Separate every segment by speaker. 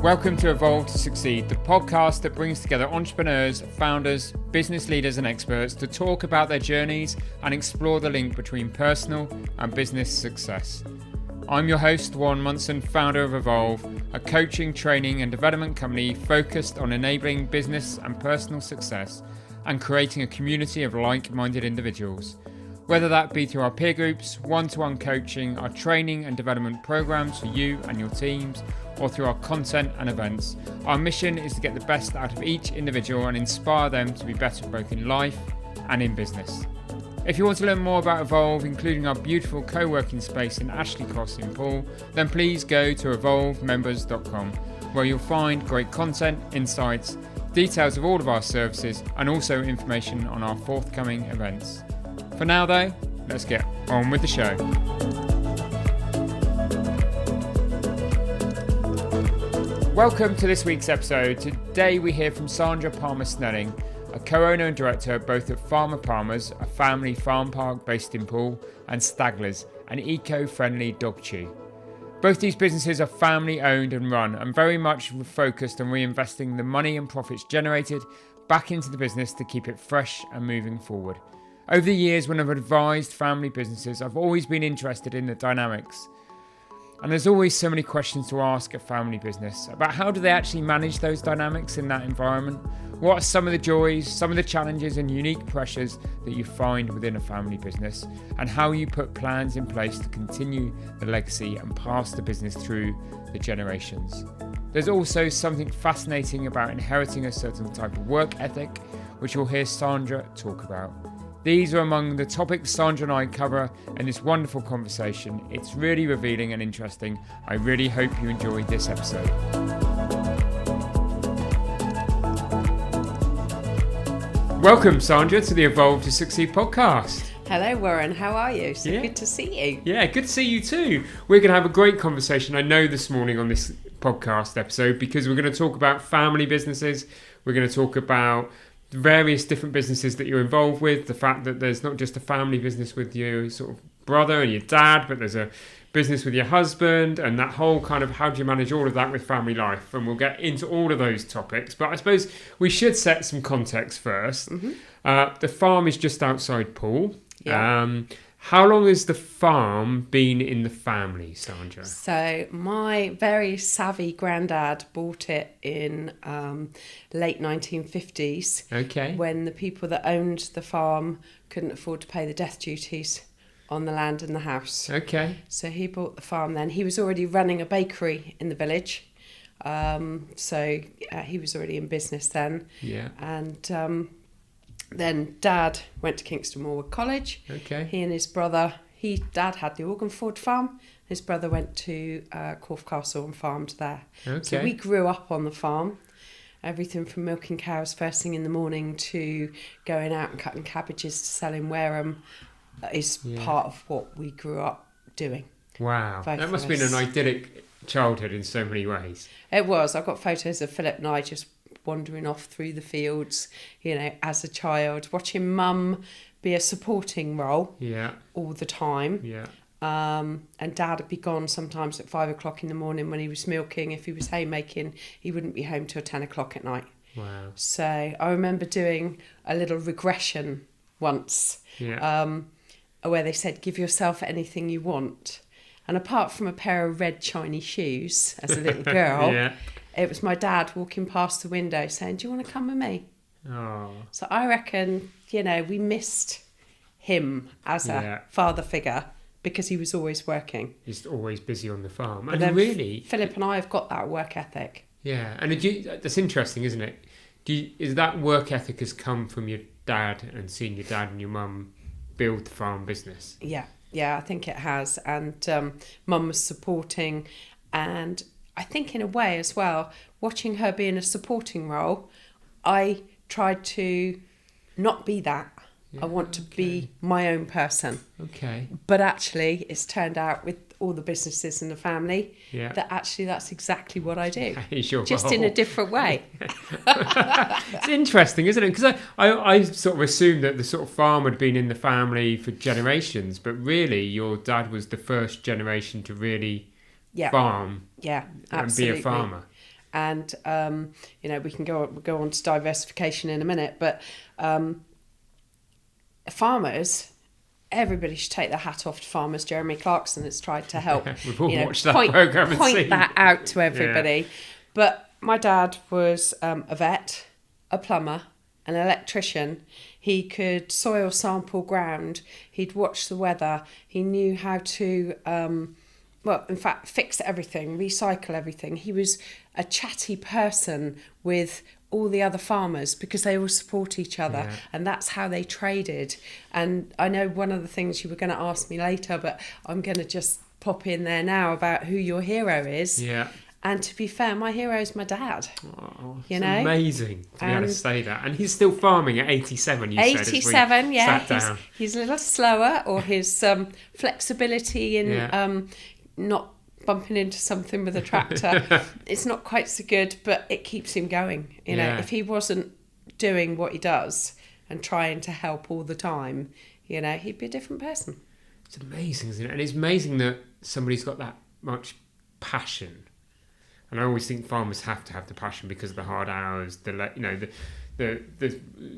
Speaker 1: Welcome to Evolve to Succeed, the podcast that brings together entrepreneurs, founders, business leaders and experts to talk about their journeys and explore the link between personal and business success. I'm your host, Warren Munson, founder of Evolve, a coaching, training and development company focused on enabling business and personal success and creating a community of like-minded individuals. Whether that be through our peer groups, one-to-one coaching, our training and development programs for you and your teams, or through our content and events, our mission is to get the best out of each individual and inspire them to be better both in life and in business. If you want to learn more about Evolve, including our beautiful co-working space in Ashley Cross in Poole, then please go to evolvemembers.com, where you'll find great content, insights, details of all of our services, and also information on our forthcoming events. For now though, let's get on with the show. Welcome to this week's episode. Today we hear from Sandra Palmer-Snellin, a co-owner and director both at Farmer Palmer's, a family farm park based in Poole, and Staglers, an eco-friendly dog chew. Both these businesses are family owned and run and very much focused on reinvesting the money and profits generated back into the business to keep it fresh and moving forward. Over the years, when I've advised family businesses, I've always been interested in the dynamics. And there's always so many questions to ask a family business about how do they actually manage those dynamics in that environment? What are some of the joys, some of the challenges and unique pressures that you find within a family business? And how you put plans in place to continue the legacy and pass the business through the generations. There's also something fascinating about inheriting a certain type of work ethic, which you'll hear Sandra talk about. These are among the topics Sandra and I cover in this wonderful conversation. It's really revealing and interesting. I really hope you enjoyed this episode. Welcome, Sandra, to the Evolve to Succeed podcast.
Speaker 2: Hello, Warren. How are you? Good to see you.
Speaker 1: Yeah, good to see you too. We're going to have a great conversation, I know, this morning on this podcast episode, because we're going to talk about family businesses. We're going to talk about various different businesses that you're involved with, the fact that there's not just a family business with your sort of brother and your dad, but there's a business with your husband, and that whole kind of how do you manage all of that with family life, and we'll get into all of those topics. But I suppose we should set some context first. The farm is just outside Poole. Yeah. How long has the farm been in the family, Sandra?
Speaker 2: So my very savvy granddad bought it in late 1950s.
Speaker 1: Okay.
Speaker 2: When the people that owned the farm couldn't afford to pay the death duties on the land and the house. Okay. So he bought the farm then. He was already running a bakery in the village. So he was already in business then. Yeah. And then Dad went to Kingston Morwood College. Okay. He and his brother, Dad had the Organford farm. His brother went to Corfe Castle and farmed there. Okay. So we grew up on the farm. Everything from milking cows first thing in the morning to going out and cutting cabbages to sell in Wareham is part of what we grew up doing. Wow.
Speaker 1: That must have been an idyllic childhood in so many ways.
Speaker 2: It was. I've got photos of Philip and I just wandering off through the fields, as a child, watching Mum be a supporting role all the time. Yeah. And Dad would be gone sometimes at 5 o'clock in the morning when he was milking. If he was haymaking, he wouldn't be home till 10 o'clock at night. Wow. So I remember doing a little regression once, where they said, give yourself anything you want. And apart from a pair of red shiny shoes as a little girl, it was my dad walking past the window saying, do you want to come with me? Oh. So I reckon, we missed him as a father figure because he was always working.
Speaker 1: He's always busy on the farm.
Speaker 2: And then really, Philip and I have got that work ethic.
Speaker 1: Yeah, and that's interesting, isn't it? Is that work ethic has come from your dad and seeing your dad and your mum build the farm business?
Speaker 2: Yeah, I think it has. And Mum was supporting, and I think in a way as well, watching her be in a supporting role, I tried to not be that. I want to be my own person. Okay. But actually, it's turned out with all the businesses in the family that actually that's exactly what I do. Just in a different way.
Speaker 1: It's interesting, isn't it? Because I sort of assumed that the sort of farm had been in the family for generations, but really your dad was the first generation to really farm
Speaker 2: absolutely.
Speaker 1: And be a farmer.
Speaker 2: And, we can go on to diversification in a minute, but farmers, everybody should take their hat off to farmers. Jeremy Clarkson has tried to help
Speaker 1: we've all watched that programme and
Speaker 2: point that out to everybody. Yeah. But my dad was a vet, a plumber, an electrician. He could soil sample ground. He'd watch the weather. He knew how to, fix everything, recycle everything. He was a chatty person with all the other farmers because they all support each other, and that's how they traded. And I know one of the things you were going to ask me later, but I'm going to just pop in there now about who your hero is.
Speaker 1: Yeah.
Speaker 2: And to be fair, my hero is my dad.
Speaker 1: Oh, it's amazing to be able to say that. And he's still farming at 87, you said.
Speaker 2: 87, yeah. He's a little slower, or his flexibility in not bumping into something with a tractor, it's not quite so good, but it keeps him going. You know, if he wasn't doing what he does and trying to help all the time, he'd be a different person.
Speaker 1: It's amazing, isn't it? And it's amazing that somebody's got that much passion. And I always think farmers have to have the passion because of the hard hours, the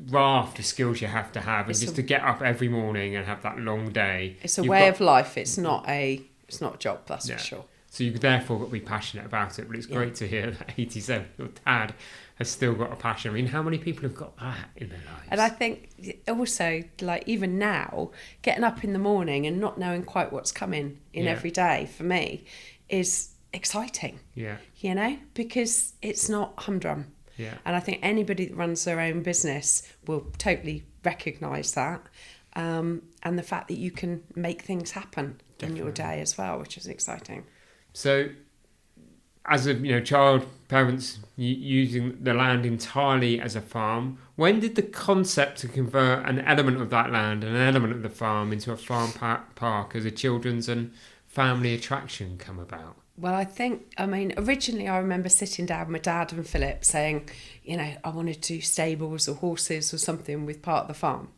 Speaker 1: raft of skills you have to have, and just to get up every morning and have that long day.
Speaker 2: It's a way of life. It's not a job, that's for sure.
Speaker 1: So you've therefore got to be passionate about it. But it's great to hear that 87, your dad has still got a passion. I mean, how many people have got that in their lives?
Speaker 2: And I think also, even now, getting up in the morning and not knowing quite what's coming in every day, for me, is exciting.
Speaker 1: Yeah.
Speaker 2: Because it's not humdrum.
Speaker 1: Yeah.
Speaker 2: And I think anybody that runs their own business will totally recognise that. And the fact that you can make things happen in your day as well, which is exciting.
Speaker 1: So, as a child, parents using the land entirely as a farm, when did the concept to convert an element of that land and an element of the farm into a farm park as a children's and family attraction come about?
Speaker 2: Well, originally I remember sitting down with my dad and Philip saying, I wanted to do stables or horses or something with part of the farm.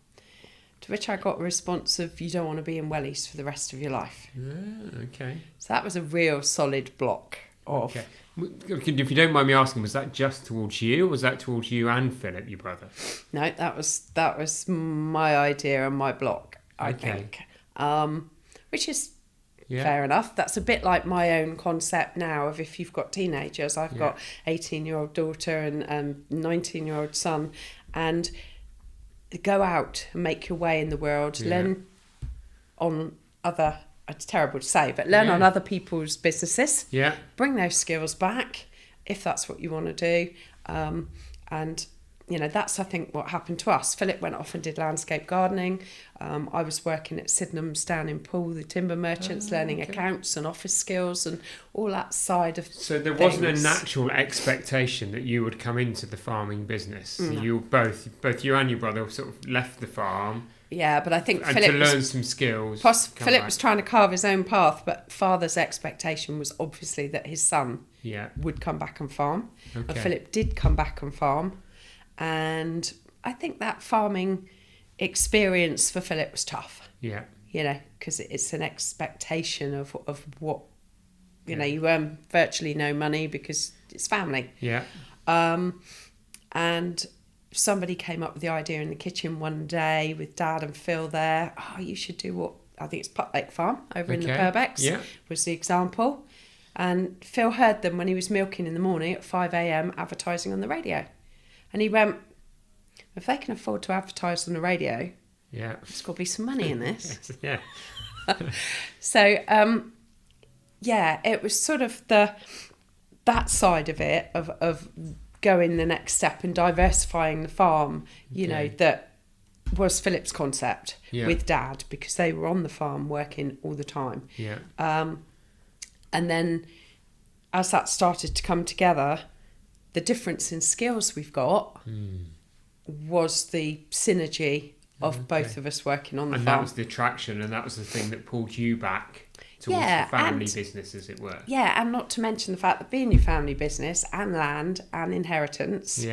Speaker 2: To which I got a response of, you don't want to be in wellies for the rest of your life.
Speaker 1: Yeah, okay.
Speaker 2: So that was a real solid block of...
Speaker 1: Okay. If you don't mind me asking, was that just towards you, or was that towards you and Philip, your brother?
Speaker 2: No, that was my idea and my block, I think. Which is fair enough. That's a bit like my own concept now of if you've got teenagers. I've got 18-year-old daughter and 19-year-old son, and go out and make your way in the world, learn on other, it's terrible to say, but learn on other people's businesses, bring those skills back if that's what you want to do. And that's, I think, what happened to us. Philip went off and did landscape gardening. I was working at Sydenham's down in Poole, the timber merchants, learning accounts and office skills and all that side of
Speaker 1: So there wasn't a natural expectation that you would come into the farming business. No. You both you and your brother sort of left the farm.
Speaker 2: Yeah, but I think
Speaker 1: Philip to learn some skills.
Speaker 2: Philip was trying to carve his own path, but father's expectation was obviously that his son would come back and farm. Okay. And Philip did come back and farm. And I think that farming experience for Philip was tough. Yeah. Because it's an expectation of what, you earn virtually no money because it's family. Yeah. And somebody came up with the idea in the kitchen one day with Dad and Phil there. Oh, you should do what, I think it's Putt Lake Farm over in the Purbex was the example. And Phil heard them when he was milking in the morning at 5 a.m. advertising on the radio. And he went, if they can afford to advertise on the radio, there's got to be some money in this. So, it was sort of that side of it, of going the next step and diversifying the farm, that was Philip's concept with Dad, because they were on the farm working all the time. Yeah. And then as that started to come together, the difference in skills we've got was the synergy of both of us working on the farm.
Speaker 1: And that was the attraction, and that was the thing that pulled you back towards the family business, as it were.
Speaker 2: Yeah, and not to mention the fact that being your family business and land and inheritance,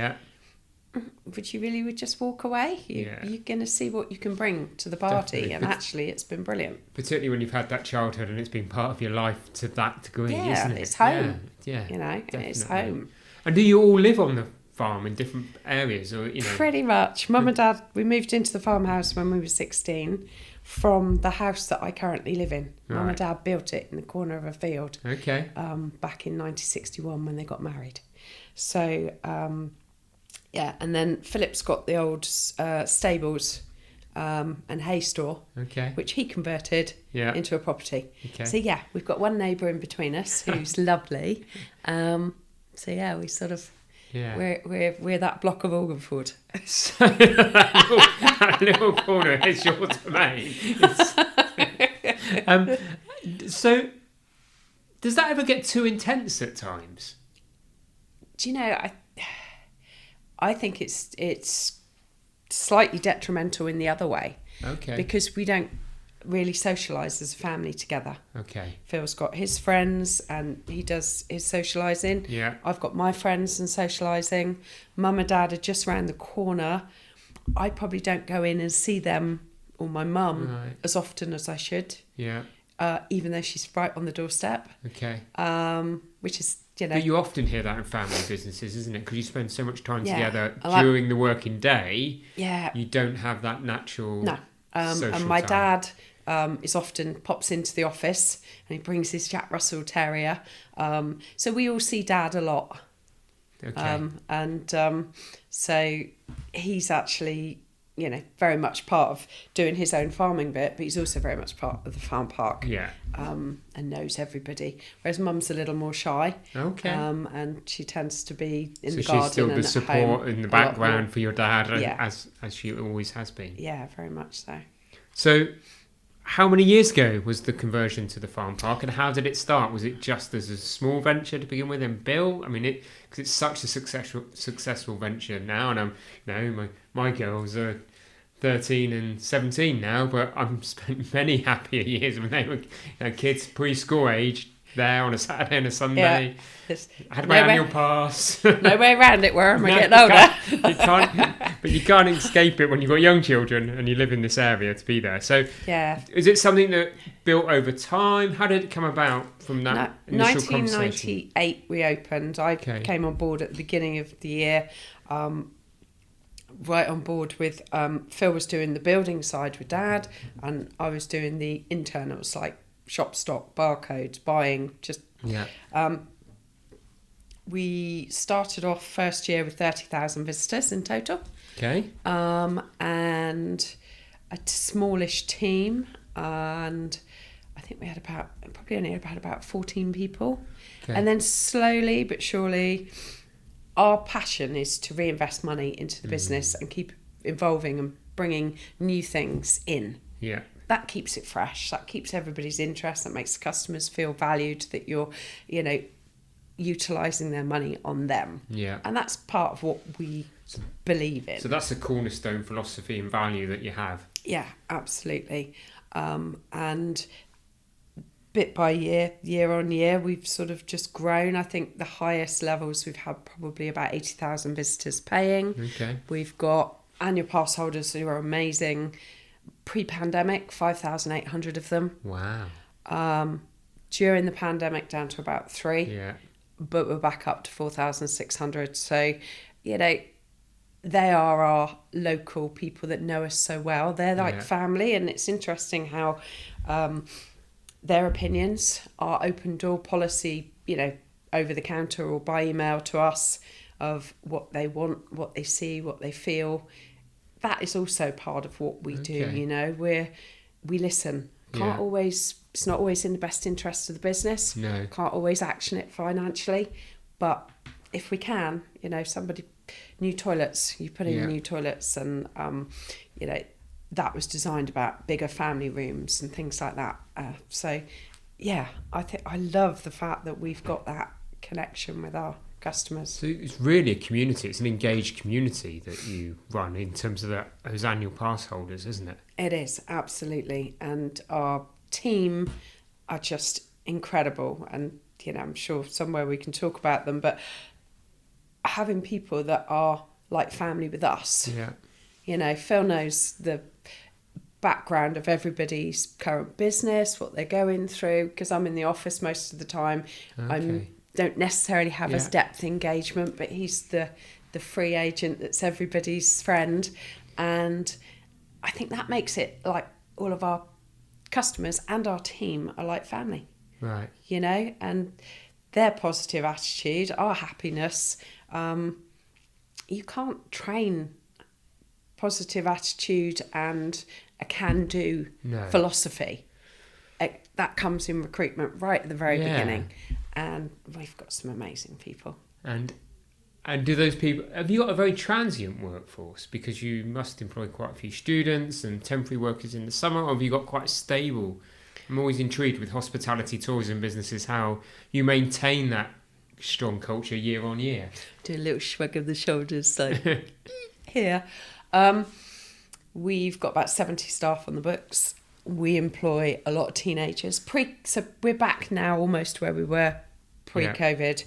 Speaker 2: would you really just walk away? You're going to see what you can bring to the party. Definitely. And actually it's been brilliant.
Speaker 1: Particularly when you've had that childhood and it's been part of your life to that degree, isn't it?
Speaker 2: It's home. Yeah, it's home.
Speaker 1: And do you all live on the farm in different areas, or
Speaker 2: Pretty much. Mum and Dad, we moved into the farmhouse when we were 16 from the house that I currently live in. Right. Mum and Dad built it in the corner of a field.
Speaker 1: Okay.
Speaker 2: Back in 1961 when they got married. So and then Philip's got the old stables and hay store, which he converted into a property. Okay. So we've got one neighbour in between us who's lovely. We sort of we're that block of Organford.
Speaker 1: So that little corner is your domain. So does that ever get too intense at times?
Speaker 2: Do you know, I think it's slightly detrimental in the other way. Okay. Because we don't really socialise as a family together. Okay. Phil's got his friends and he does his socialising. Yeah. I've got my friends and socialising. Mum and Dad are just round the corner. I probably don't go in and see them or my mum as often as I should. Yeah. Even though she's right on the doorstep. Okay. Which is,
Speaker 1: But you often hear that in family businesses, isn't it? Because you spend so much time together during the working day. Yeah. You don't have that natural social
Speaker 2: and my
Speaker 1: time.
Speaker 2: Dad is often pops into the office and he brings his Jack Russell Terrier. So we all see Dad a lot. Okay. So he's actually, very much part of doing his own farming bit, but he's also very much part of the farm park. Yeah. And knows everybody. Whereas Mum's a little more shy. Okay. And she tends to be in the garden. So she's still the support
Speaker 1: in the background for your dad, as she always has been.
Speaker 2: Yeah, very much so.
Speaker 1: So how many years ago was the conversion to the farm park, and how did it start? Was it just as a small venture to begin with and built? I mean, because it's such a successful venture now, and my girls are 13 and 17 now, but I've spent many happier years when they were kids preschool age there on a Saturday and a Sunday. Yeah. I had my annual pass.
Speaker 2: No way around it where I'm getting older.
Speaker 1: You can't escape it when you've got young children and you live in this area to be there. So is it something that built over time? How did it come about from that initial
Speaker 2: 1998 we opened. I came on board at the beginning of the year, right on board with Phil was doing the building side with Dad and I was doing the internals like shop stock, barcodes, buying, we started off first year with 30,000 visitors in total. Okay. And a smallish team, and I think we had about 14 people. Okay. And then slowly but surely, our passion is to reinvest money into the business and keep evolving and bringing new things in. Yeah. That keeps it fresh. That keeps everybody's interest. That makes the customers feel valued, that you're, utilising their money on them. Yeah. And that's part of what we believe in.
Speaker 1: So that's a cornerstone philosophy and value that you have.
Speaker 2: Yeah, absolutely. And bit by year on year, we've sort of just grown. I think the highest levels we've had probably about 80,000 visitors paying. Okay. We've got annual pass holders who are amazing. Pre-pandemic, 5,800 of them. Wow. During the pandemic, down to about 3. Yeah. But we're back up to 4,600. So, they are our local people that know us so well. They're like family, and it's interesting how their opinions, our open door policy, over the counter or by email to us of what they want, what they see, what they feel. That is also part of what we do. We listen. Can't always, it's not always in the best interest of the business. No. Can't always action it financially, but if we can, new toilets, you put in new toilets, and that was designed about bigger family rooms and things like that. I love the fact that we've got that connection with our customers.
Speaker 1: So it's really a community. It's an engaged community that you run in terms of those annual pass holders, isn't it?
Speaker 2: It is, absolutely. And our team are just incredible. And, I'm sure somewhere we can talk about them, but having people that are like family with us. Yeah. Phil knows the background of everybody's current business, what they're going through, because I'm in the office most of the time. Okay. I'm don't necessarily have as depth engagement, but he's the free agent that's everybody's friend. And I think that makes it like all of our customers and our team are like family.
Speaker 1: Right.
Speaker 2: You know, and their positive attitude, our happiness, you can't train positive attitude and a can-do philosophy. That comes in recruitment right at the very beginning. And we've got some amazing people.
Speaker 1: And do those people, have you got a very transient workforce? Because you must employ quite a few students and temporary workers in the summer, or have you got quite stable? I'm always intrigued with hospitality, tourism businesses, how you maintain that strong culture year on year.
Speaker 2: Do a little shrug of the shoulders, so here. We've got about 70 staff on the books. We employ a lot of teenagers. So we're back now almost where we were pre-COVID.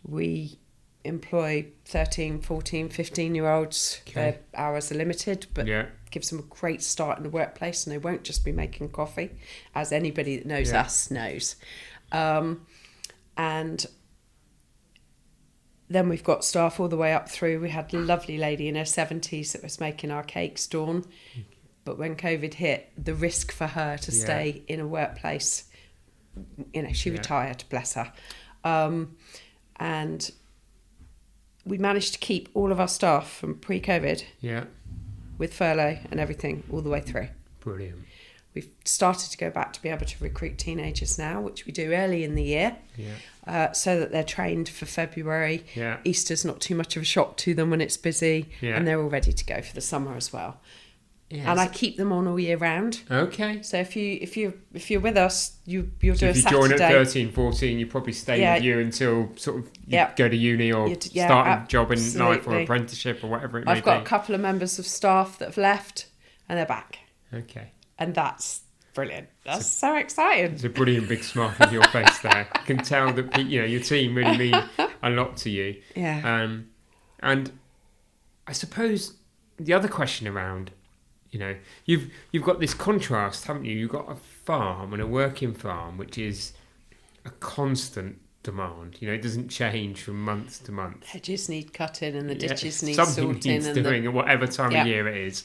Speaker 2: We employ 13, 14, 15-year-olds. Their hours are limited, but gives them a great start in the workplace, and they won't just be making coffee, as anybody that knows us knows. And then we've got staff all the way up through. We had a lovely lady in her 70s that was making our cakes, Dawn. But when COVID hit, the risk for her to stay in a workplace, you know, she retired, bless her. And we managed to keep all of our staff from pre-COVID with furlough and everything all the way through.
Speaker 1: Brilliant.
Speaker 2: We've started to go back to be able to recruit teenagers now, which we do early in the year, so that they're trained for February. Easter's not too much of a shock to them when it's busy, and they're all ready to go for the summer as well. Yes. And I keep them on all year round.
Speaker 1: Okay.
Speaker 2: So if you're with us, you'll do a Saturday.
Speaker 1: If you join at 13, 14, you probably stay with you until sort of you go to uni or start a job in life or apprenticeship or whatever it may be.
Speaker 2: I've got a couple of members of staff that have left and they're back.
Speaker 1: Okay.
Speaker 2: And that's brilliant. That's so exciting.
Speaker 1: There's a brilliant big smile on your face there. I can tell that your team really mean a lot to you.
Speaker 2: Yeah.
Speaker 1: And I suppose the other question around, you've got this contrast, haven't you? You've got a farm and a working farm, which is a constant demand. It doesn't change from month to month.
Speaker 2: Hedges need cutting and the ditches need
Speaker 1: something
Speaker 2: sorting.
Speaker 1: Needs doing at whatever time of year it is.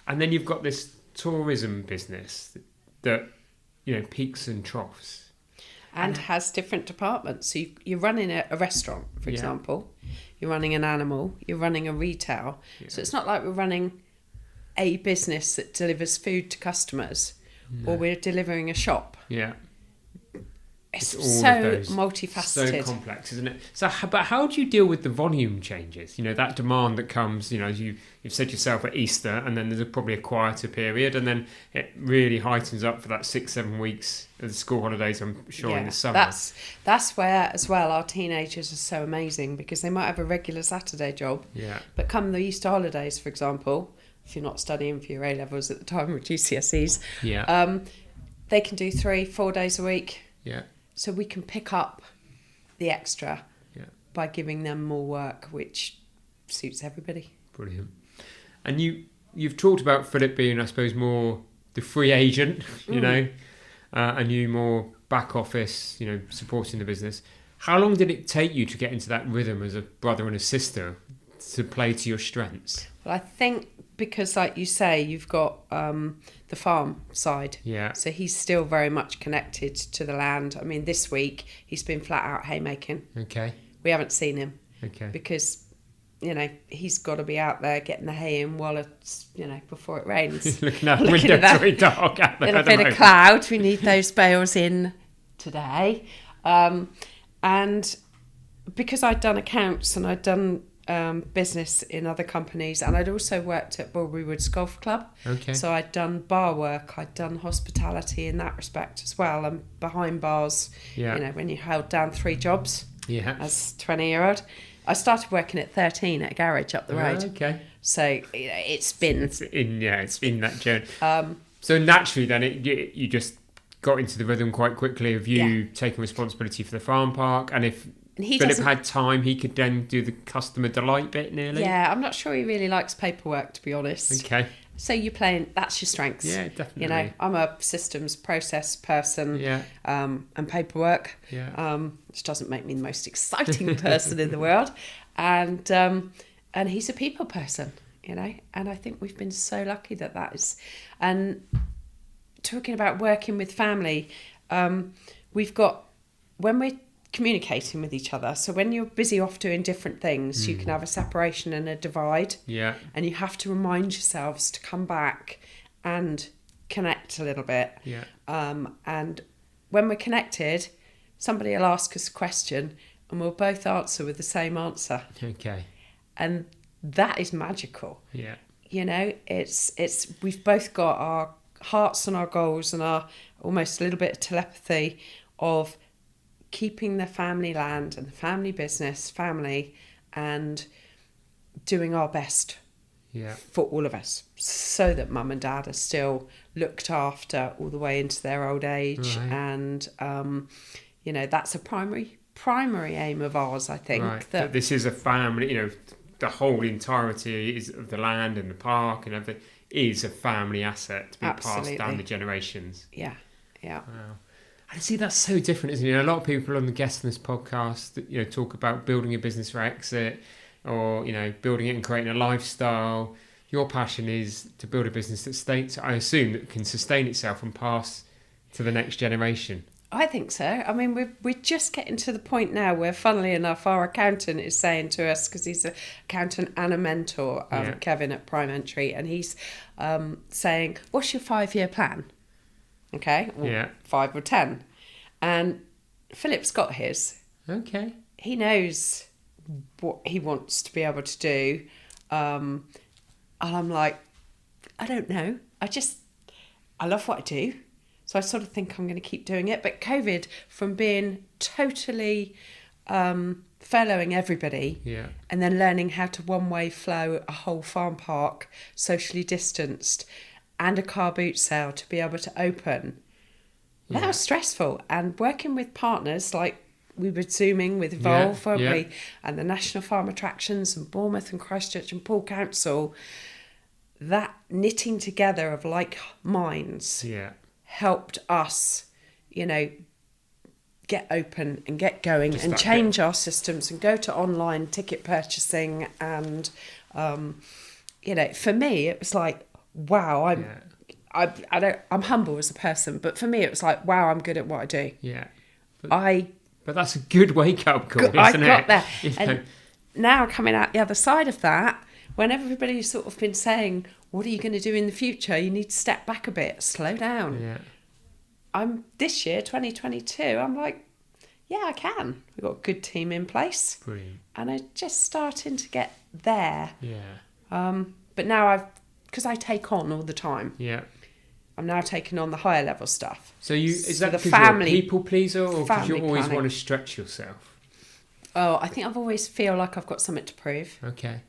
Speaker 1: And then you've got this tourism business that, peaks and troughs.
Speaker 2: And has different departments. So you're running a restaurant, for example. You're running an animal. You're running a retail. Yeah. So it's not like we're running a business that delivers food to customers or we're delivering a shop.
Speaker 1: Yeah.
Speaker 2: It's so multifaceted.
Speaker 1: So complex, isn't it? But how do you deal with the volume changes? That demand that comes, as you've said yourself at Easter, and then there's probably a quieter period, and then it really heightens up for that 6-7 weeks of the school holidays, I'm sure, in the summer.
Speaker 2: That's where, as well, our teenagers are so amazing, because they might have a regular Saturday job, but come the Easter holidays, for example, if you're not studying for your A-levels at the time or GCSEs, they can do 3-4 days a week.
Speaker 1: Yeah.
Speaker 2: So we can pick up the extra by giving them more work, which suits everybody.
Speaker 1: Brilliant. And you've talked about Philip being, I suppose, more the free agent, and you more back office, supporting the business. How long did it take you to get into that rhythm as a brother and a sister to play to your strengths?
Speaker 2: Well, I think because, like you say, you've got the farm side. Yeah. So he's still very much connected to the land. I mean, this week he's been flat out haymaking.
Speaker 1: Okay.
Speaker 2: We haven't seen him.
Speaker 1: Okay.
Speaker 2: Because, he's got to be out there getting the hay in while it's, before it rains.
Speaker 1: Looking out the window, it's very dark out there.
Speaker 2: A bit of cloud. We need those bales in today. And because I'd done accounts and I'd done business in other companies, and I'd also worked at Bulbury Woods Golf Club. Okay. So I'd done bar work, I'd done hospitality in that respect as well, and behind bars, when you held down 3 jobs as 20-year-old. I started working at 13 at a garage up the road. Okay. So it's been
Speaker 1: that journey. So naturally then you just got into the rhythm quite quickly of you taking responsibility for the farm park, and if Philip had time, he could then do the customer delight bit nearly.
Speaker 2: Yeah, I'm not sure he really likes paperwork, to be honest.
Speaker 1: Okay.
Speaker 2: So you're playing, that's your strengths.
Speaker 1: Yeah, definitely.
Speaker 2: You know, I'm a systems process person.
Speaker 1: Yeah.
Speaker 2: And paperwork.
Speaker 1: Yeah.
Speaker 2: Which doesn't make me the most exciting person in the world. And he's a people person, you know. And I think we've been so lucky that is. And talking about working with family, we've got, when we're communicating with each other, so when you're busy off doing different things, you can have a separation and a divide.
Speaker 1: Yeah.
Speaker 2: And you have to remind yourselves to come back and connect a little bit.
Speaker 1: Yeah.
Speaker 2: And when we're connected, somebody will ask us a question and we'll both answer with the same answer.
Speaker 1: Okay.
Speaker 2: And that is magical.
Speaker 1: Yeah.
Speaker 2: You know, it's we've both got our hearts and our goals and our almost a little bit of telepathy of keeping the family land and the family business family and doing our best for all of us so that mum and dad are still looked after all the way into their old age. Right. And you know, that's a primary aim of ours, I think.
Speaker 1: Right. That this is a family, you know, the whole entirety is of the land and the park and everything is a family asset to be passed down the generations.
Speaker 2: Yeah.
Speaker 1: Wow. And see, that's so different, isn't it? You know, a lot of people on the guests on this podcast, you know, talk about building a business for exit or, you know, building it and creating a lifestyle. Your passion is to build a business that states, I assume, that can sustain itself and pass to the next generation.
Speaker 2: I think so. I mean, we're just getting to the point now where, funnily enough, our accountant is saying to us, because he's an accountant and a mentor, Kevin at Prime Entry, and he's saying, what's your 5-year plan? Okay, well, 5 or 10. And Philip's got his.
Speaker 1: Okay.
Speaker 2: He knows what he wants to be able to do. And I'm like, I don't know. I love what I do. So I sort of think I'm going to keep doing it. But COVID, from being totally furloughing everybody and then learning how to one-way flow a whole farm park, socially distanced, and a car boot sale to be able to open, that was stressful. And working with partners like we were Zooming with Evolve, weren't we? And the National Farm Attractions and Bournemouth and Christchurch and Poole Council, that knitting together of like minds helped us, you know, get open and get going and change our systems and go to online ticket purchasing. And, you know, for me, it was like, wow, I'm humble as a person, but for me, it was like, wow, I'm good at what I do.
Speaker 1: Yeah. But that's a good wake-up call, isn't it?
Speaker 2: I got there. You know? And now coming out the other side of that, when everybody's sort of been saying, what are you going to do in the future? You need to step back a bit, slow down. Yeah. This year, 2022, I'm like, yeah, I can. We've got a good team in place.
Speaker 1: Brilliant.
Speaker 2: And I'm just starting to get there.
Speaker 1: Yeah.
Speaker 2: But now because I take on all the time.
Speaker 1: Yeah.
Speaker 2: I'm now taking on the higher level stuff.
Speaker 1: So is that because you're a people pleaser or because you always want to stretch yourself?
Speaker 2: Oh, I think I've always feel like I've got something to prove.
Speaker 1: Okay.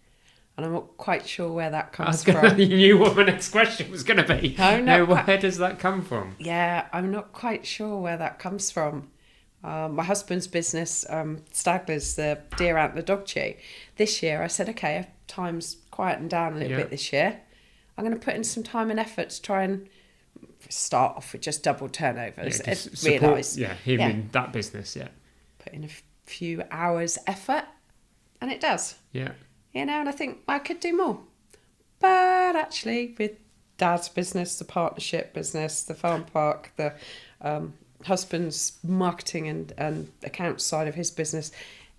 Speaker 2: And I'm not quite sure where that comes from.
Speaker 1: You knew what my next question was going to be. No, where does that come from?
Speaker 2: Yeah, I'm not quite sure where that comes from. My husband's business, Staglers, the deer antler dog chew. This year I said, okay, time's quieting down a little bit this year. I'm going to put in some time and effort to try and start off with just double turnovers.
Speaker 1: Realise. Him in that business,
Speaker 2: Put in a few hours effort and it does.
Speaker 1: Yeah.
Speaker 2: You know, and I think I could do more. But actually, with Dad's business, the partnership business, the farm park, the husband's marketing and accounts side of his business,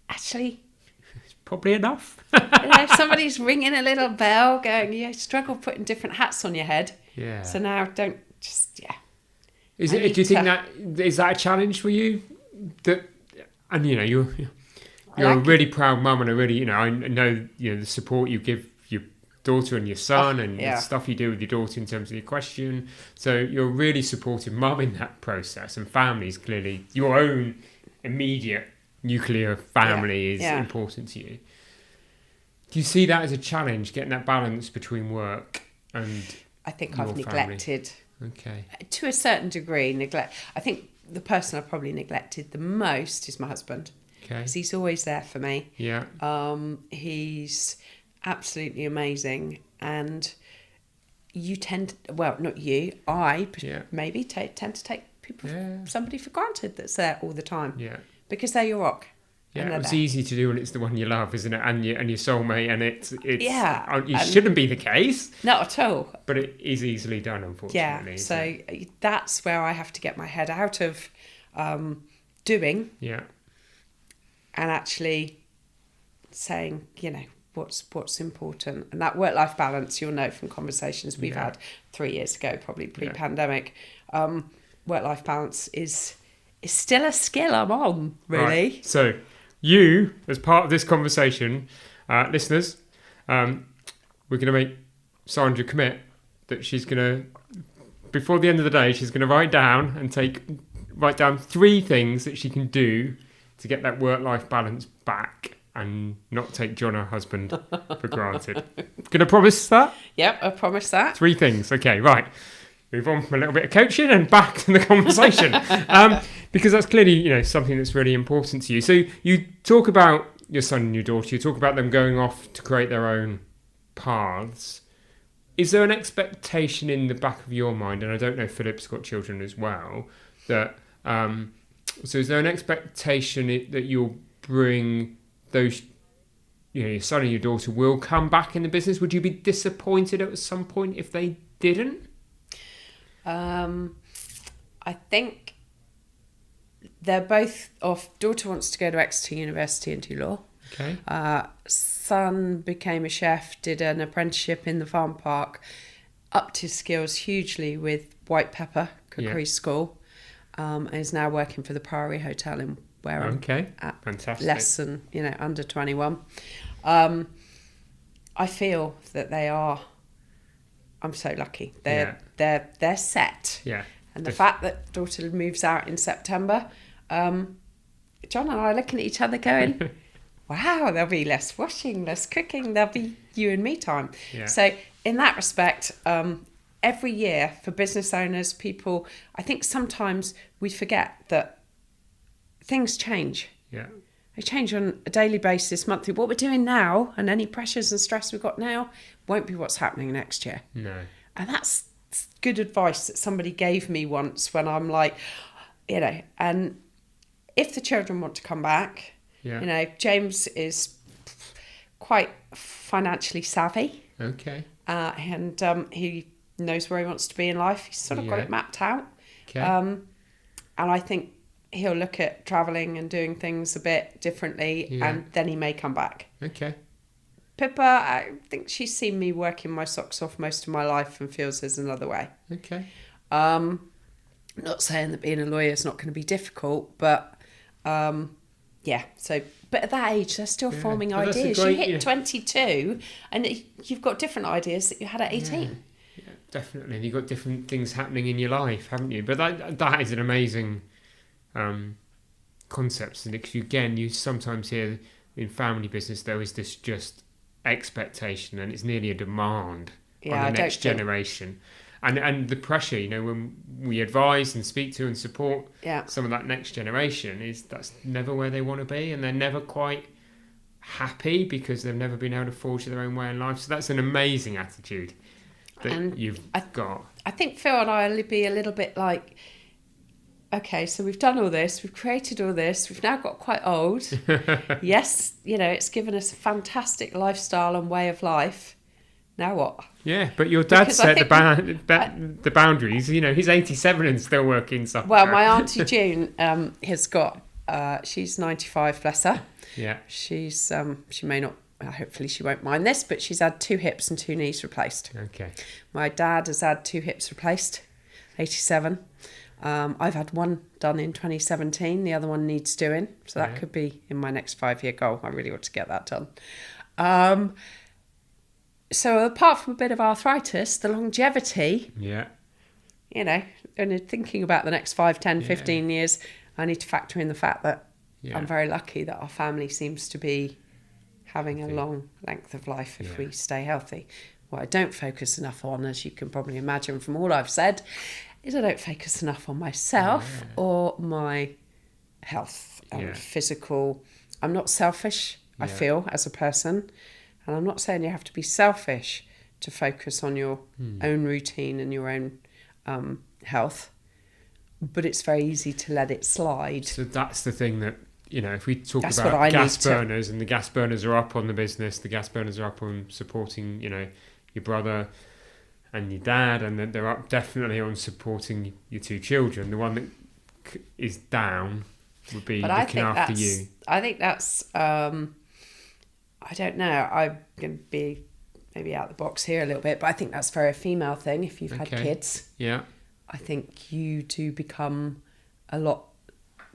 Speaker 2: actually...
Speaker 1: It's probably enough.
Speaker 2: You know, somebody's ringing a little bell going, you struggle putting different hats on your head.
Speaker 1: Yeah.
Speaker 2: So now don't just,
Speaker 1: Do you think that is that a challenge for you? And you know, you're a really proud mum, and I really, you know, I know, you know, the support you give your daughter and your son, and the stuff you do with your daughter in terms of your question. So you're a really supportive mum in that process, and families clearly your own immediate nuclear family is important to you. Do you see that as a challenge, getting that balance between work and
Speaker 2: I think I've neglected.
Speaker 1: Okay.
Speaker 2: To a certain degree, I think the person I've probably neglected the most is my husband.
Speaker 1: Okay.
Speaker 2: Because he's always there for me.
Speaker 1: Yeah.
Speaker 2: He's absolutely amazing. And you tend, well, not you, I maybe tend to take somebody for granted that's there all the time.
Speaker 1: Yeah.
Speaker 2: Because they're your rock.
Speaker 1: Yeah, it's easy to do when it's the one you love, isn't it? And your soulmate, and it's it shouldn't be the case.
Speaker 2: Not at all.
Speaker 1: But it is easily done, unfortunately.
Speaker 2: Yeah, so that's where I have to get my head out of doing.
Speaker 1: Yeah.
Speaker 2: And actually saying, what's important. And that work-life balance, you'll know from conversations we've had 3 years ago, probably pre-pandemic, work-life balance is still a skill I'm on, really.
Speaker 1: Right. So you, as part of this conversation, listeners, we're going to make Sandra commit that she's going to, before the end of the day, she's going to write down 3 things that she can do to get that work-life balance back and not take John, her husband, for granted. Can I promise that?
Speaker 2: Yep, I promise that.
Speaker 1: 3 things. Okay, right. Move on from a little bit of coaching and back to the conversation. Because that's clearly, something that's really important to you. So you talk about your son and your daughter. You talk about them going off to create their own paths. Is there an expectation in the back of your mind, and I don't know if Philip's got children as well, that so is there an expectation that you'll bring those, your son and your daughter will come back in the business? Would you be disappointed at some point if they didn't?
Speaker 2: I think they're both off. Daughter wants to go to Exeter University and do law.
Speaker 1: Okay.
Speaker 2: Son became a chef, did an apprenticeship in the farm park, upped his skills hugely with white pepper cookery school, and is now working for the Priory Hotel in Wareham.
Speaker 1: Okay, fantastic.
Speaker 2: Less than, under 21. I feel that they are. I'm so lucky. They're set.
Speaker 1: Yeah.
Speaker 2: And the fact that daughter moves out in September, John and I are looking at each other going, wow, there'll be less washing, less cooking, there'll be you and me time. Yeah. So in that respect, every year for business owners, people, I think sometimes we forget that things change.
Speaker 1: Yeah.
Speaker 2: They change on a daily basis, monthly. What we're doing now and any pressures and stress we've got now won't be what's happening next year.
Speaker 1: No.
Speaker 2: And that's good advice that somebody gave me once when I'm like, and if the children want to come back, James is quite financially savvy.
Speaker 1: Okay.
Speaker 2: And he knows where he wants to be in life. He's sort of got it mapped out.
Speaker 1: Okay.
Speaker 2: And I think he'll look at travelling and doing things a bit differently, and then he may come back.
Speaker 1: Okay.
Speaker 2: Pippa, I think she's seen me working my socks off most of my life and feels there's another way.
Speaker 1: Okay.
Speaker 2: Not saying that being a lawyer is not going to be difficult, but so, but at that age, they're still forming ideas. You hit 22 and you've got different ideas that you had at 18.
Speaker 1: Yeah, definitely. And you've got different things happening in your life, haven't you? But that is an amazing concept. And again, you sometimes hear in family business, there is this just expectation, and it's nearly a demand on the next generation. And the pressure, when we advise and speak to and support some of that next generation, that's never where they want to be, and they're never quite happy because they've never been able to forge their own way in life. So that's an amazing attitude that you've got.
Speaker 2: I think Phil and I will be a little bit like, okay, so we've done all this, we've created all this, we've now got quite old. Yes, it's given us a fantastic lifestyle and way of life. Now what?
Speaker 1: Yeah, but your dad set the boundaries. He's 87 and still working.
Speaker 2: Well, my Auntie June has got, she's 95, bless her.
Speaker 1: Yeah.
Speaker 2: She's, she may not, hopefully she won't mind this, but she's had 2 hips and 2 knees replaced.
Speaker 1: Okay.
Speaker 2: My dad has had 2 hips replaced, 87. I've had one done in 2017. The other one needs doing. So that could be in my next 5-year goal. I really want to get that done. So apart from a bit of arthritis, the longevity, and thinking about the next 5, 10, 15 years, I need to factor in the fact that I'm very lucky that our family seems to be having a long length of life if we stay healthy. What I don't focus enough on, as you can probably imagine from all I've said, is I don't focus enough on myself or my health and physical. I'm not selfish, I feel, as a person. And I'm not saying you have to be selfish to focus on your own routine and your own health. But it's very easy to let it slide.
Speaker 1: So that's the thing that, if we talk about gas burners, and the gas burners are up on the business, the gas burners are up on supporting, your brother and your dad, and then they're up definitely on supporting your two children. The one that is down would be looking after you.
Speaker 2: I think that's, I don't know, I'm going to be maybe out the box here a little bit, but I think that's very a female thing if you've had kids.
Speaker 1: Yeah.
Speaker 2: I think you do become a lot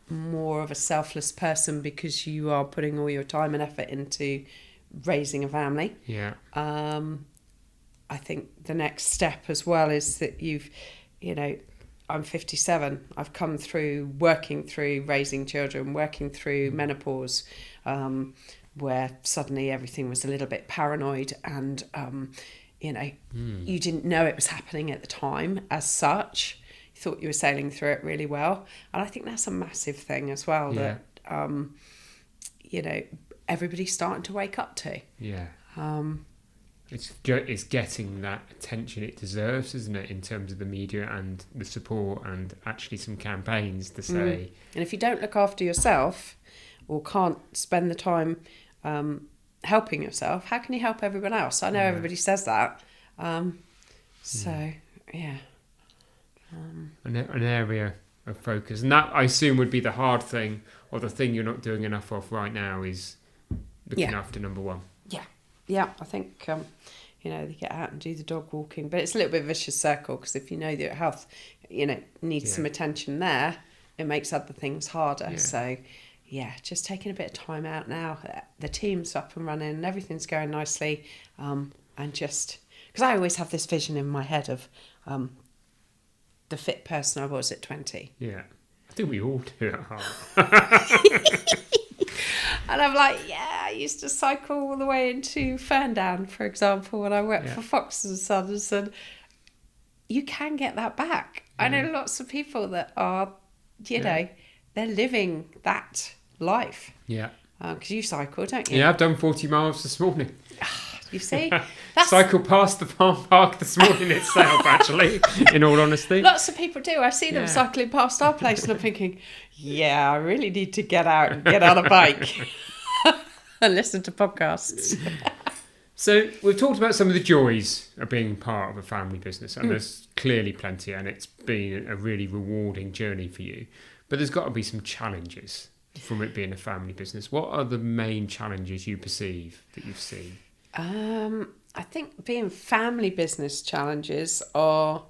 Speaker 2: more of a selfless person because you are putting all your time and effort into raising a family.
Speaker 1: Yeah.
Speaker 2: I think the next step as well is that I'm 57. I've come through working through raising children, working through menopause, where suddenly everything was a little bit paranoid and you didn't know it was happening at the time as such. You thought you were sailing through it really well. And I think that's a massive thing as well that, everybody's starting to wake up to.
Speaker 1: Yeah. It's getting that attention it deserves, isn't it, in terms of the media and the support and actually some campaigns to say...
Speaker 2: And if you don't look after yourself or can't spend the time... helping yourself, how can you help everyone else? I know everybody says that. An
Speaker 1: area of focus. And that, I assume, would be the hard thing, or the thing you're not doing enough of right now is looking after number one.
Speaker 2: Yeah, I think, they get out and do the dog walking. But it's a little bit of a vicious circle because if you know that your health, needs some attention there, it makes other things harder. Yeah. So... just taking a bit of time out now. The team's up and running and everything's going nicely. And just... Because I always have this vision in my head of the fit person I was at 20.
Speaker 1: Yeah. I think we all do at heart.
Speaker 2: And I'm like, I used to cycle all the way into Ferndown, for example, when I worked for Fox and Sons. And you can get that back. I know lots of people that are, they're living that life.
Speaker 1: Yeah.
Speaker 2: Because you cycle, don't you?
Speaker 1: Yeah, I've done 40 miles this morning.
Speaker 2: You see?
Speaker 1: Cycled past the farm park this morning itself, actually, in all honesty.
Speaker 2: Lots of people do. I see them cycling past our place and I'm thinking, I really need to get out and get on a bike and listen to podcasts.
Speaker 1: So we've talked about some of the joys of being part of a family business, and there's clearly plenty, and it's been a really rewarding journey for you. But there's got to be some challenges from it being a family business. What are the main challenges you perceive that you've seen?
Speaker 2: I think being family business challenges are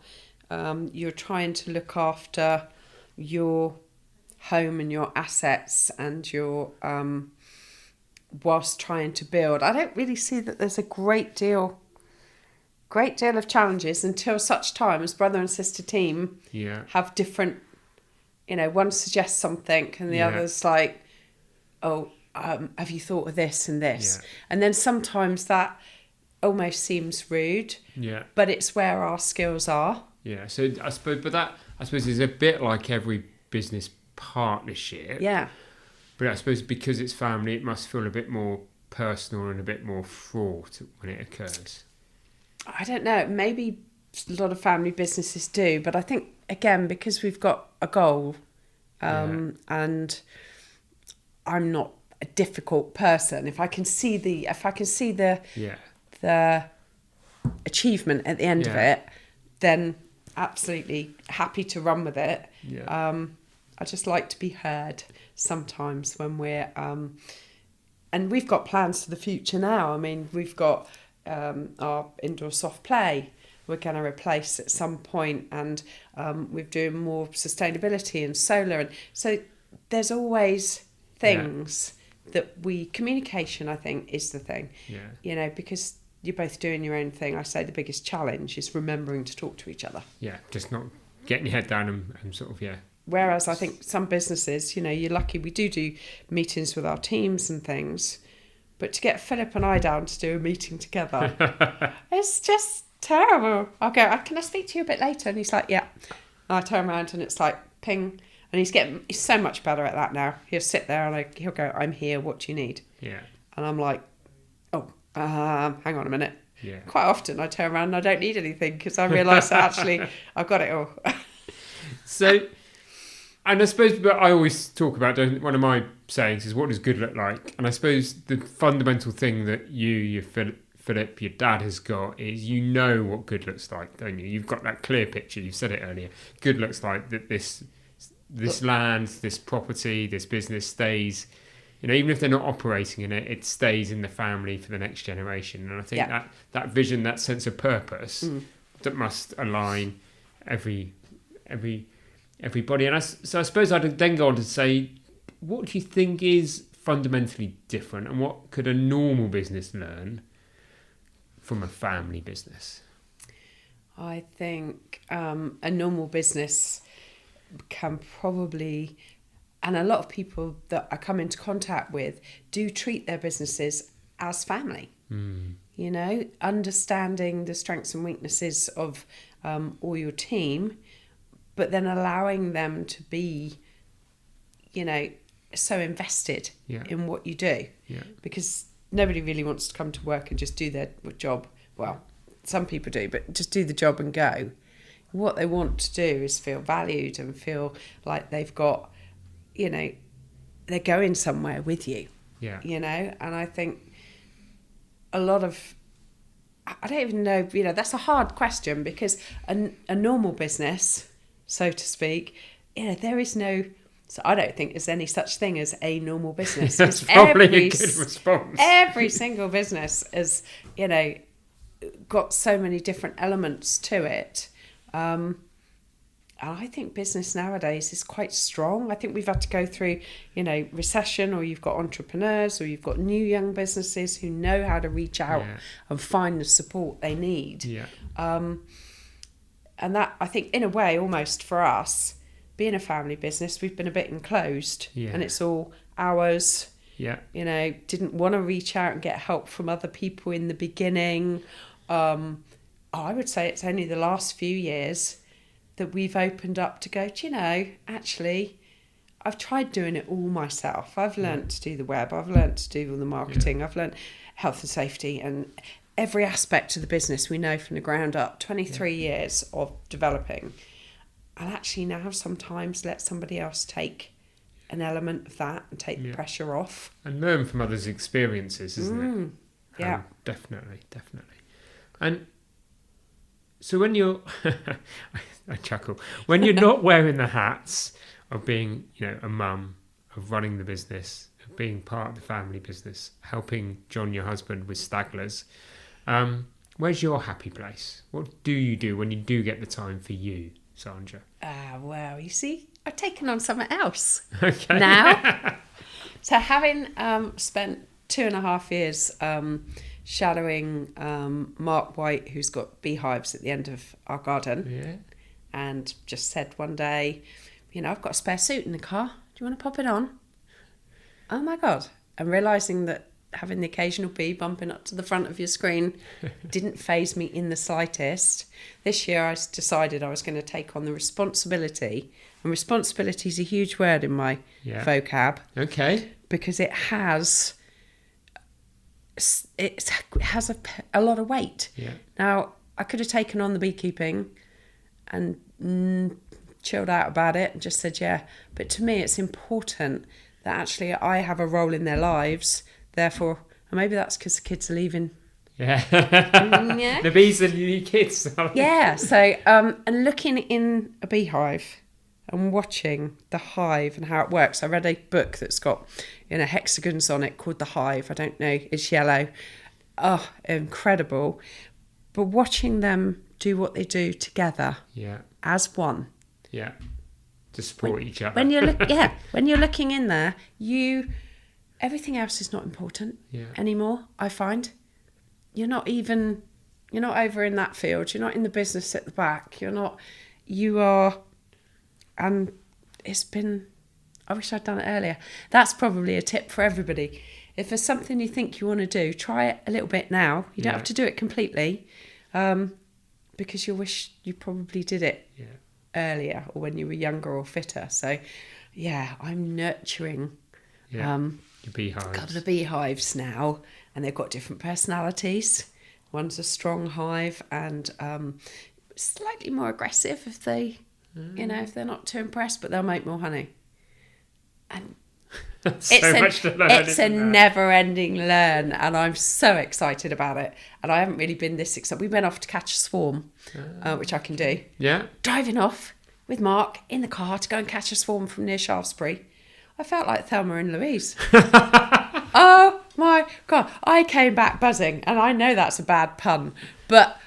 Speaker 2: you're trying to look after your home and your assets and your whilst trying to build. I don't really see that there's a great deal of challenges until such time as brother and sister team have different, one suggests something and the other's like, have you thought of this and this? Yeah. And then sometimes that almost seems rude, but it's where our skills are. Yeah,
Speaker 1: so I suppose is a bit like every business partnership.
Speaker 2: Yeah.
Speaker 1: But I suppose because it's family, it must feel a bit more personal and a bit more fraught when it occurs.
Speaker 2: I don't know. Maybe a lot of family businesses do, but I think, again, because we've got a goal and I'm not a difficult person, if I can see the achievement at the end of it, then absolutely happy to run with it. I just like to be heard sometimes when we're and we've got plans for the future now. I mean, we've got our indoor soft play we're going to replace at some point, and we're doing more sustainability and solar, and so there's always things that communication, I think, is the thing. Because you're both doing your own thing. I say the biggest challenge is remembering to talk to each other.
Speaker 1: Just not getting your head down and sort of
Speaker 2: Whereas I think some businesses, you're lucky we do meetings with our teams and things, but to get Philip and I down to do a meeting together, it's just terrible. I'll go, can I speak to you a bit later? And he's like, yeah. And I turn around and it's like, ping. And he's so much better at that now. He'll sit there and he'll go, I'm here, what do you need?
Speaker 1: Yeah.
Speaker 2: And I'm like, hang on a minute.
Speaker 1: Yeah.
Speaker 2: Quite often I turn around and I don't need anything because I realise that actually I've got it all.
Speaker 1: So, and I suppose, but I always talk about, one of my sayings is, what does good look like? And I suppose the fundamental thing that your Philip, your dad has got is, you know what good looks like, don't you? You've got that clear picture. You've said it earlier. Good looks like that this land, this property, this business stays, even if they're not operating in it, it stays in the family for the next generation. And I think that vision, that sense of purpose, that must align everybody. And so I suppose I'd then go on to say, what do you think is fundamentally different, and what could a normal business learn from a family business?
Speaker 2: I think a normal business can probably, and a lot of people that I come into contact with do treat their businesses as family. Understanding the strengths and weaknesses of all your team, but then allowing them to be, so invested in what you do. Yeah. Because nobody really wants to come to work and just do their job. Well, some people do, but just do the job and go. What they want to do is feel valued and feel like they've got, they're going somewhere with you. Yeah. And I think a lot of, I don't even know, that's a hard question, because a normal business, so to speak, there is no, so I don't think there's any such thing as a normal business.
Speaker 1: That's probably a good response.
Speaker 2: Every single business has, got so many different elements to it. And I think business nowadays is quite strong. I think we've had to go through, recession, or you've got entrepreneurs, or you've got new young businesses who know how to reach out and find the support they need. Yeah. And that, I think, in a way, almost for us, being a family business, we've been a bit enclosed, and it's all ours. Yeah. Didn't want to reach out and get help from other people in the beginning. I would say it's only the last few years that we've opened up to go, actually, I've tried doing it all myself. I've learnt to do the web. I've learnt to do all the marketing. I've learnt health and safety, and every aspect of the business we know from the ground up. 23 years of developing. And actually now sometimes let somebody else take an element of that and take the pressure off.
Speaker 1: And learn from others' experiences, isn't it?
Speaker 2: Yeah.
Speaker 1: Definitely. And so when you're, I chuckle, when you're not wearing the hats of being, a mum, of running the business, of being part of the family business, helping John, your husband, with Staglers, where's your happy place? What do you do when you do get the time for you, Sandra?
Speaker 2: Well, you see, I've taken on something else
Speaker 1: okay.
Speaker 2: now. So having spent 2.5 years shadowing Mark White, who's got beehives at the end of our garden, and just said one day, I've got a spare suit in the car. Do you want to pop it on? Oh my God. And realising that having the occasional bee bumping up to the front of your screen didn't faze me in the slightest. This year I decided I was going to take on the responsibility, and responsibility is a huge word in my vocab.
Speaker 1: Okay.
Speaker 2: Because it has a lot of weight. Yeah. Now, I could have taken on the beekeeping and chilled out about it and just said, but to me it's important that actually I have a role in their lives. Therefore, and maybe that's because the kids are leaving.
Speaker 1: Yeah. The bees are new kids.
Speaker 2: Yeah. So, and looking in a beehive and watching the hive and how it works. I read a book that's got, hexagons on it called The Hive. I don't know. It's yellow. Oh, incredible. But watching them do what they do together. Yeah. As one.
Speaker 1: Yeah. To support each other.
Speaker 2: When you're looking in there, everything else is not important anymore, I find. You're not over in that field. You're not in the business at the back. You are, and it's been, I wish I'd done it earlier. That's probably a tip for everybody. If there's something you think you want to do, try it a little bit now. You don't have to do it completely, because you'll wish you probably did it earlier, or when you were younger or fitter. So, I'm nurturing a couple of beehives now, and they've got different personalities. One's a strong hive and slightly more aggressive if they, if they're not too impressed, but they'll make more honey. And it's a never-ending learn, and I'm so excited about it. And I haven't really been this excited. We went off to catch a swarm, which I can do.
Speaker 1: Yeah.
Speaker 2: Driving off with Mark in the car to go and catch a swarm from near Shaftesbury. I felt like Thelma and Louise. Oh my God. I came back buzzing, and I know that's a bad pun, but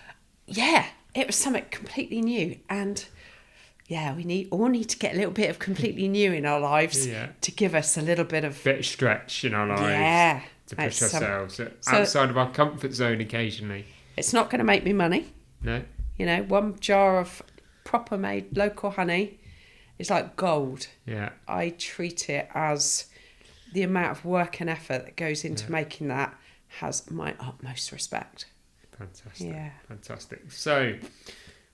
Speaker 2: yeah, it was something completely new. And yeah, we all need to get a little bit of completely new in our lives to give us a little bit of
Speaker 1: stretch in our lives. To push ourselves outside of our comfort zone occasionally.
Speaker 2: It's not going to make me money.
Speaker 1: No.
Speaker 2: One jar of proper made local honey is like gold.
Speaker 1: Yeah.
Speaker 2: I treat it as the amount of work and effort that goes into making that has my utmost respect.
Speaker 1: Fantastic.
Speaker 2: Yeah.
Speaker 1: Fantastic. So,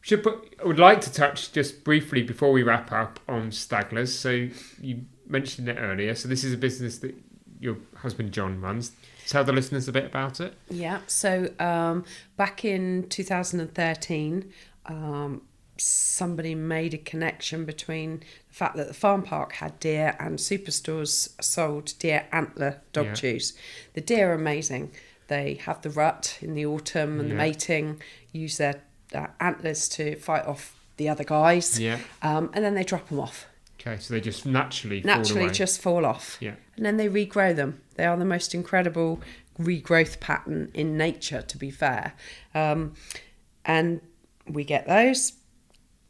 Speaker 1: I would like to touch just briefly before we wrap up on Staglers. So you mentioned it earlier. So this is a business that your husband John runs. Tell the listeners a bit about it.
Speaker 2: Yeah. So back in 2013, somebody made a connection between the fact that the farm park had deer and superstores sold deer antler dog chews. The deer are amazing. They have the rut in the autumn and the mating, use their antlers to fight off the other guys, and then they drop them off.
Speaker 1: Okay, so they just naturally
Speaker 2: just fall off, and then they regrow them. They are the most incredible regrowth pattern in nature, to be fair. And we get those,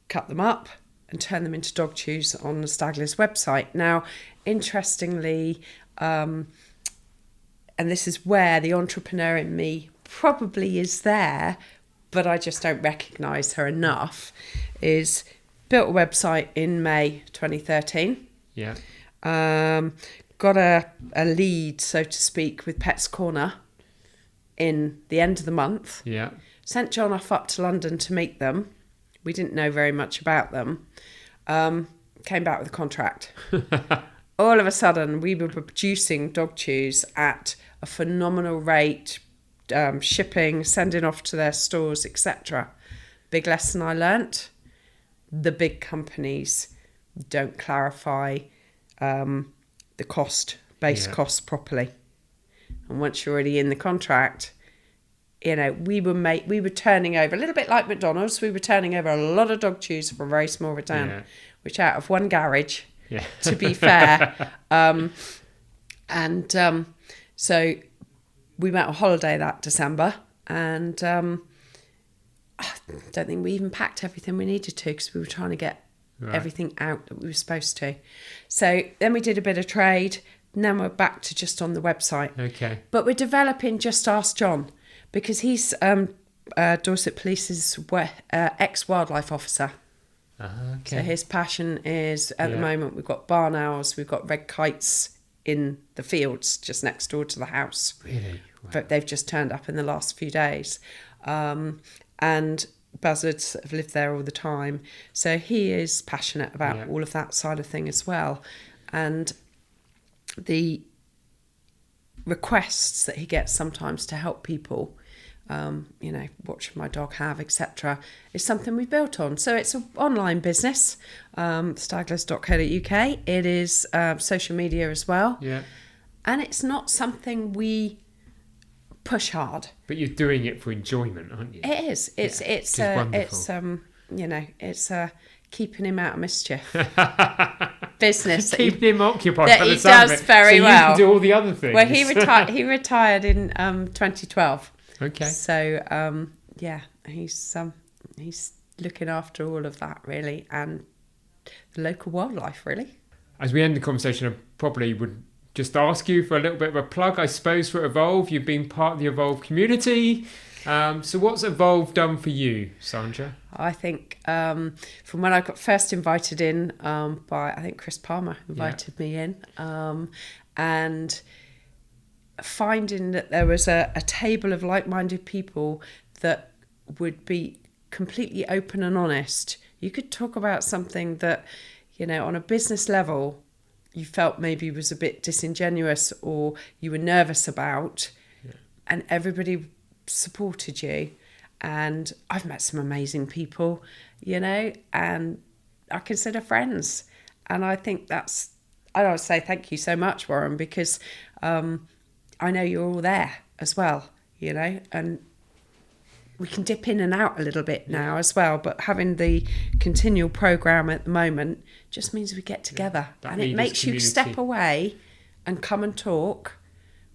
Speaker 2: cut them up, and turn them into dog chews on the Staglers website. Now, interestingly, and this is where the entrepreneur in me probably is there, but I just don't recognise her enough, is built a website in May 2013.
Speaker 1: Yeah.
Speaker 2: Got a lead, so to speak, with Pets Corner in the end of the month.
Speaker 1: Yeah.
Speaker 2: Sent John off up to London to meet them. We didn't know very much about them. Came back with a contract. All of a sudden, we were producing dog chews at a phenomenal rate, shipping, sending off to their stores, etc. Big lesson I learnt: the big companies don't clarify the base costs properly. And once you're already in the contract, we were turning over, a little bit like McDonald's, we were turning over a lot of dog chews for a very small return, which out of one garage, to be fair. So we went on holiday that December, and I don't think we even packed everything we needed to, because we were trying to get everything out that we were supposed to. So then we did a bit of trade, and then we're back to just on the website.
Speaker 1: Okay.
Speaker 2: But we're developing Just Ask John, because he's Dorset Police's ex-wildlife officer.
Speaker 1: Okay.
Speaker 2: So his passion is, at the moment, we've got barn owls, we've got red kites in the fields just next door to the house.
Speaker 1: Really? Wow.
Speaker 2: But they've just turned up in the last few days. And buzzards have lived there all the time. So he is passionate about all of that side of thing as well. And the requests that he gets sometimes to help people, what should my dog have, etc., is something we've built on. So it's an online business, staglers.co.uk. It is social media as well.
Speaker 1: Yeah. And
Speaker 2: it's not something we push hard.
Speaker 1: But you're doing it for enjoyment, aren't you?
Speaker 2: It is. It's keeping him out of mischief. Business.
Speaker 1: Keeping him occupied.
Speaker 2: That he does very well.
Speaker 1: You can do all the other things.
Speaker 2: Well, he retired in 2012.
Speaker 1: Okay.
Speaker 2: So he's looking after all of that, really, and the local wildlife, really.
Speaker 1: As we end the conversation, I probably would just ask you for a little bit of a plug, I suppose, for Evolve. You've been part of the Evolve community. So what's Evolve done for you, Sandra?
Speaker 2: I think from when I got first invited in by, I think Chris Palmer invited me in, and finding that there was a table of like-minded people that would be completely open and honest. You could talk about something that, on a business level, you felt maybe was a bit disingenuous or you were nervous about, and everybody supported you. And I've met some amazing people, you know, and I consider friends. And I think I would say thank you so much, Warren, because I know you're all there as well, you know, and we can dip in and out a little bit now as well. But having the continual programme at the moment just means we get together, and it makes you step away and come and talk,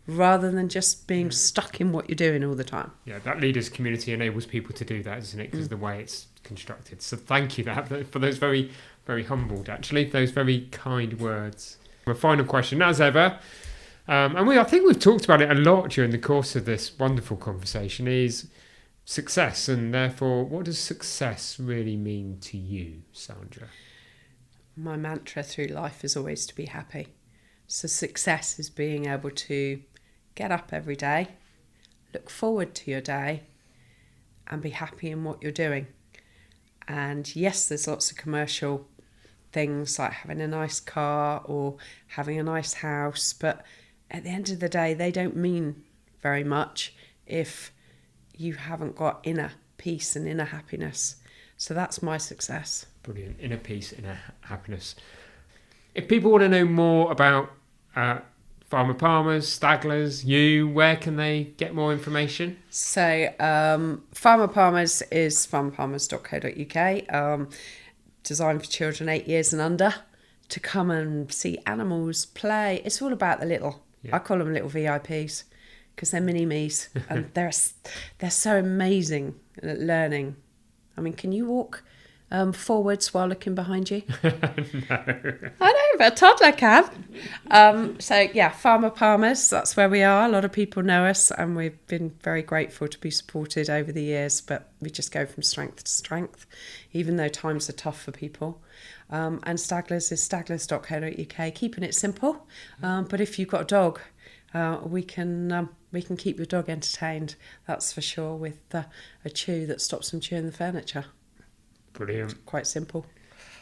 Speaker 2: rather than just being stuck in what you're doing all the time.
Speaker 1: Yeah, that leaders community enables people to do that, isn't it? Because of the way it's constructed. So thank you for those very, very humbled, actually, those very kind words. A final question, as ever, and I think we've talked about it a lot during the course of this wonderful conversation, is success. And therefore, what does success really mean to you, Sandra?
Speaker 2: My mantra through life is always to be happy. So success is being able to get up every day, look forward to your day, and be happy in what you're doing. And yes, there's lots of commercial things like having a nice car or having a nice house, but at the end of the day, they don't mean very much if you haven't got inner peace and inner happiness. So that's my success.
Speaker 1: Brilliant. Inner peace, inner happiness. If people want to know more about Farmer Palmer's, Staglers, you, where can they get more information?
Speaker 2: So Farmer Palmer's is farmerpalmers.co.uk, designed for children 8 years and under to come and see animals, play. It's all about the little. I call them little VIPs because they're mini-me's and they're so amazing at learning. I mean, can you walk forwards while looking behind you?
Speaker 1: No.
Speaker 2: I know, but a toddler can. So yeah, Farmer Palmer's, that's where we are. A lot of people know us and we've been very grateful to be supported over the years, but we just go from strength to strength, even though times are tough for people. And Staglers is staglers.co.uk, keeping it simple. But if you've got a dog, we can keep your dog entertained, that's for sure, with a chew that stops them chewing the furniture.
Speaker 1: Brilliant.
Speaker 2: Quite simple.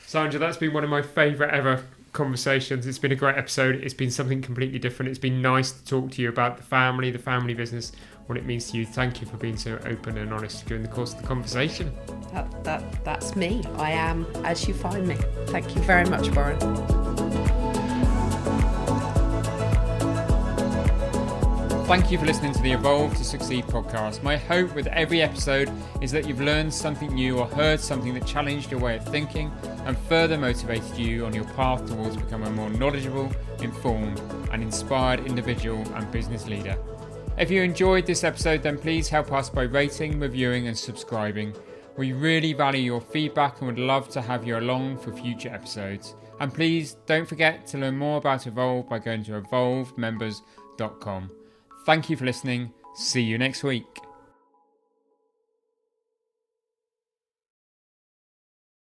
Speaker 1: Sandra, that's been one of my favourite ever conversations. It's been a great episode. It's been something completely different. It's been nice to talk to you about the family business, what it means to you. Thank you for being so open and honest during the course of the conversation.
Speaker 2: That's me. I am as you find me. Thank you very much, Warren.
Speaker 1: Thank you for listening to the Evolve to Succeed podcast. My hope with every episode is that you've learned something new or heard something that challenged your way of thinking and further motivated you on your path towards becoming a more knowledgeable, informed and inspired individual and business leader. If you enjoyed this episode, then please help us by rating, reviewing and subscribing. We really value your feedback and would love to have you along for future episodes. And please don't forget to learn more about Evolve by going to evolvemembers.com. Thank you for listening. See you next week.